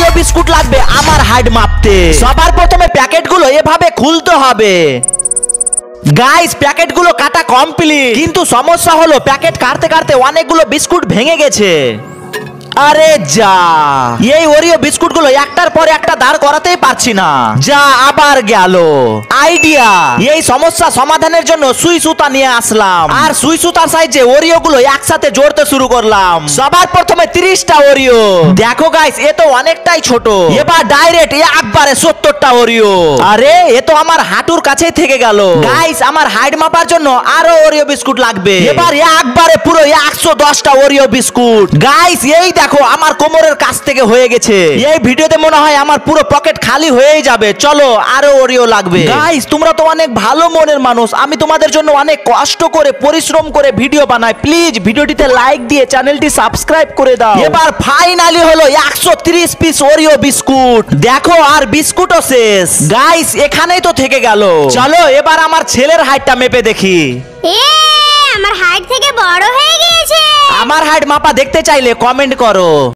Oreo biscuit লাগবে আমার height মাপতে। সবার প্রথমে প্যাকেটগুলো এভাবে খুলতে হবে। গাইস প্যাকেটগুলো কাটা কমপ্লিট, কিন্তু সমস্যা হলো প্যাকেট কাটতে কাটতে অনেকগুলো বিস্কুট ভেঙে গেছে। আরে যা, এই ওরিও বিস্কুটগুলো একটার পর একটা দাঁড় করাতেই পারছি না। যা আবার গেল। আইডিয়া, এই সমস্যা সমাধানের জন্য সুই সুতা নিয়ে আসলাম, আর সুই সুতার সাহায্যে ওরিও গুলো একসাথে জোড়তে শুরু করলাম। সবার প্রথমে 30টা ওরিও। দেখো গাইস এ তো অনেকটাই ছোট, এবার ডাইরেক্ট একবারে 70টা ওরিও। আরে এ তো আমার হাঁটুর কাছেই থেকে গেল। গাইস আমার হাইট মাপার জন্য আরো ওরিও বিস্কুট লাগবে। এবার একবারে পুরো 110টা ওরিও বিস্কুট। গাইস এই দেখো আমার কোমরের কাছ থেকে হয়ে গেছে। এই ভিডিওতে মনে হয় আমার পুরো পকেট খালি হয়েই যাবে। চলো আরো ওরিও লাগবে। গাইস তোমরা তো অনেক ভালো মনের মানুষ, আমি তোমাদের জন্য অনেক কষ্ট করে পরিশ্রম করে ভিডিও বানাই। প্লিজ ভিডিওটিতে লাইক দিয়ে চ্যানেলটি সাবস্ক্রাইব করে দাও। এবার ফাইনালি হলো 130 পিস ওরিও বিস্কুট। দেখো আর বিস্কুটও শেষ। গাইস এখানেই তো থেকে গেল। চলো এবার আমার ছেলের হাইটটা মেপে দেখি। আমার হাইট থেকে বড় হয়ে গিয়েছে। আমার হাইট মাপা দেখতে চাইলে কমেন্ট করো।